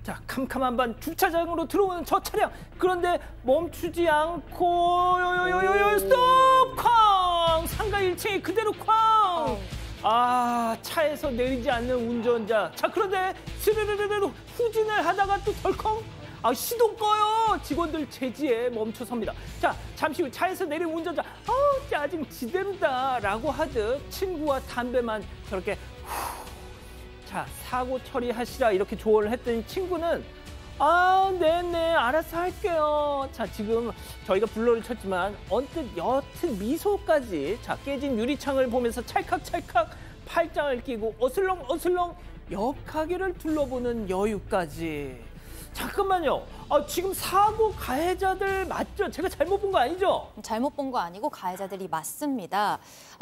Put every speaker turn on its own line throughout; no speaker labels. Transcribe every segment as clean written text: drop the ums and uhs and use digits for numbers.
자, 캄캄한 밤 주차장으로 들어오는 저 차량. 그런데 멈추지 않고 스톱! 쾅! 상가 1층에 그대로 쾅! 아, 차에서 내리지 않는 운전자. 자, 그런데 스르르르르 후진을 하다가 또 덜컹. 아, 시동 꺼요. 직원들 제지에 멈춰섭니다. 자, 잠시 후 차에서 내린 운전자. 짜증 지대로다 라고 하듯 친구와 담배만 저렇게 자, 사고 처리하시라 이렇게 조언을 했더니 친구는 네네 알아서 할게요. 자, 지금 저희가 블러를 쳤지만 언뜻 옅은 미소까지 자, 깨진 유리창을 보면서 찰칵찰칵 팔짱을 끼고 어슬렁어슬렁 옆 가게를 둘러보는 여유까지. 잠깐만요. 지금 사고 가해자들 맞죠? 제가 잘못 본 거 아니죠?
잘못 본 거 아니고 가해자들이 맞습니다.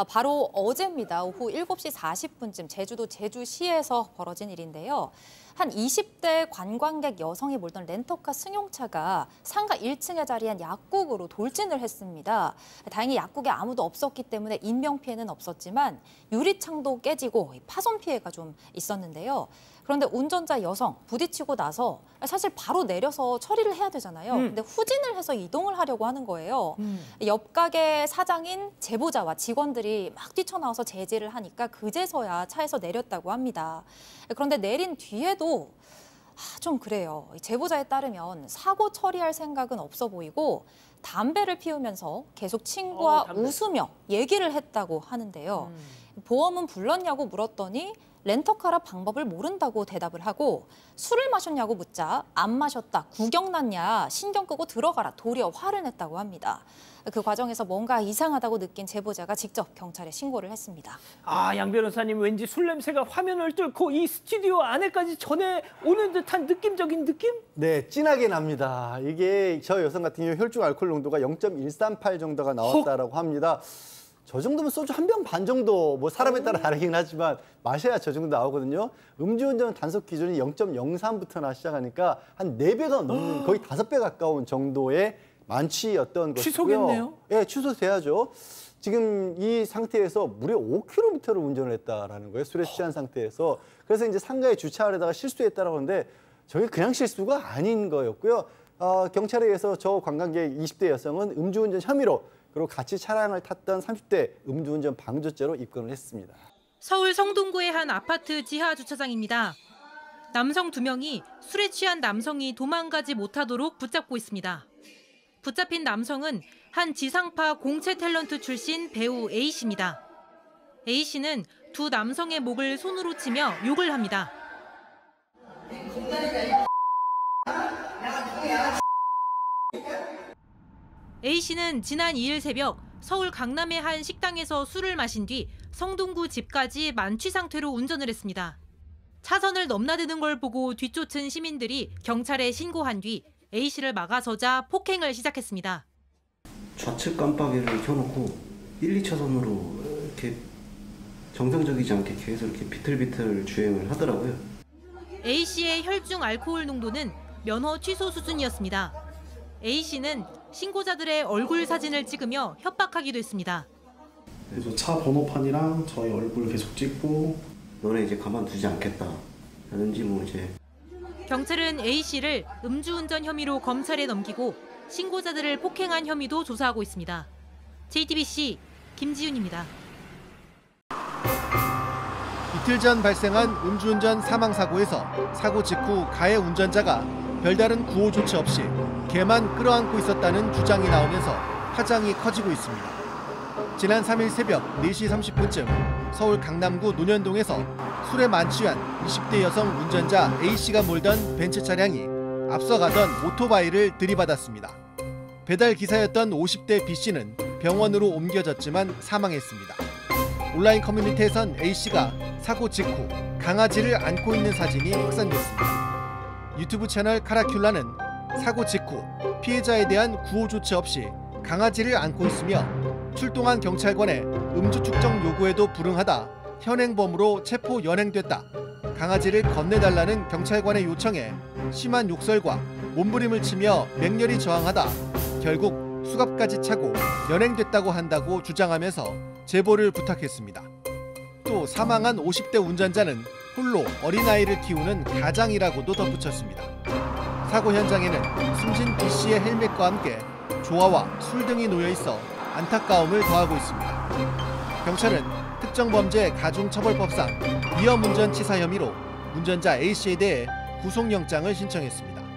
바로 어제입니다. 오후 7시 40분쯤 제주도 제주시에서 벌어진 일인데요. 한 20대 관광객 여성이 몰던 렌터카 승용차가 상가 1층에 자리한 약국으로 돌진을 했습니다. 다행히 약국에 아무도 없었기 때문에 인명피해는 없었지만 유리창도 깨지고 파손 피해가 좀 있었는데요. 그런데 운전자 여성 부딪히고 나서 사실 바로 내려서 처리를 해야 되잖아요. 근데 후진을 해서 이동을 하려고 하는 거예요. 옆 가게 사장인 제보자와 직원들이 막 뛰쳐나와서 제지를 하니까 그제서야 차에서 내렸다고 합니다. 그런데 내린 뒤에도 좀 그래요. 제보자에 따르면 사고 처리할 생각은 없어 보이고 담배를 피우면서 계속 친구와 웃으며 얘기를 했다고 하는데요. 보험은 불렀냐고 물었더니 렌터카라 방법을 모른다고 대답을 하고 술을 마셨냐고 묻자 안 마셨다, 구경 났냐, 신경 끄고 들어가라 도리어 화를 냈다고 합니다. 그 과정에서 뭔가 이상하다고 느낀 제보자가 직접 경찰에 신고를 했습니다.
양 변호사님 왠지 술 냄새가 화면을 뚫고 이 스튜디오 안에까지 전해오는 듯한 느낌적인 느낌?
네, 진하게 납니다. 이게 저 여성 같은 경우 혈중 알코올 농도가 0.138 정도가 나왔다라고 합니다. 저 정도면 소주 한 병 반 정도 뭐 사람에 따라 다르긴 하지만 마셔야 저 정도 나오거든요. 음주운전 단속 기준이 0.03부터나 시작하니까 한 4배가 넘는 거의 5배 가까운 정도의 만취였던 것이고요.
취소겠네요?
네, 취소돼야죠. 지금 이 상태에서 무려 5km를 운전을 했다라는 거예요. 술에 취한 상태에서. 그래서 이제 상가에 주차하려다가 실수했다라고 하는데 저게 그냥 실수가 아닌 거였고요. 경찰에 의해서 저 관광객 20대 여성은 음주운전 혐의로 그리고 같이 차량을 탔던 30대 음주운전 방조죄로 입건을 했습니다.
서울 성동구의 한 아파트 지하 주차장입니다. 남성 2명이 술에 취한 남성이 도망가지 못하도록 붙잡고 있습니다. 붙잡힌 남성은 한 지상파 공채 탤런트 출신 배우 A씨입니다. A씨는 두 남성의 목을 손으로 치며 욕을 합니다. A씨는 지난 2일 새벽 서울 강남의 한 식당에서 술을 마신 뒤 성동구 집까지 만취 상태로 운전을 했습니다. 차선을 넘나드는 걸 보고 뒤쫓은 시민들이 경찰에 신고한 뒤 A씨를 막아서자 폭행을 시작했습니다.
좌측 깜빡이를 켜놓고 1, 2차선으로 이렇게 정상적이지 않게 계속 이렇게 비틀비틀 주행을 하더라고요.
A씨의 혈중 알코올 농도는 면허 취소 수준이었습니다. A씨는 신고자들의 얼굴 사진을 찍으며 협박하기도 했습니다.
그래서 차 번호판이랑 저희 얼굴 계속 찍고
너네 이제 가만두지 않겠다 라든지 뭐 이제.
경찰은 A씨를 음주운전 혐의로 검찰에 넘기고 신고자들을 폭행한 혐의도 조사하고 있습니다. JTBC 김지윤입니다.
이틀 전 발생한 음주운전 사망사고에서 사고 직후 가해 운전자가 별다른 구호 조치 없이 개만 끌어안고 있었다는 주장이 나오면서 파장이 커지고 있습니다. 지난 3일 새벽 4시 30분쯤 서울 강남구 논현동에서 술에 만취한 20대 여성 운전자 A씨가 몰던 벤츠 차량이 앞서가던 오토바이를 들이받았습니다. 배달 기사였던 50대 B씨는 병원으로 옮겨졌지만 사망했습니다. 온라인 커뮤니티에선 A씨가 사고 직후 강아지를 안고 있는 사진이 확산됐습니다. 유튜브 채널 카라큘라는 사고 직후 피해자에 대한 구호 조치 없이 강아지를 안고 있으며 출동한 경찰관의 음주 측정 요구에도 불응하다 현행범으로 체포 연행됐다. 강아지를 건네달라는 경찰관의 요청에 심한 욕설과 몸부림을 치며 맹렬히 저항하다 결국 수갑까지 차고 연행됐다고 한다고 주장하면서 제보를 부탁했습니다. 또 사망한 50대 운전자는 홀로 어린아이를 키우는 가장이라고도 덧붙였습니다. 사고 현장에는 숨진 B 씨의 헬멧과 함께 조화와 술 등이 놓여 있어 안타까움을 더하고 있습니다. 경찰은 특정범죄 가중처벌법상 위험운전치사 혐의로 운전자 A 씨에 대해 구속영장을 신청했습니다.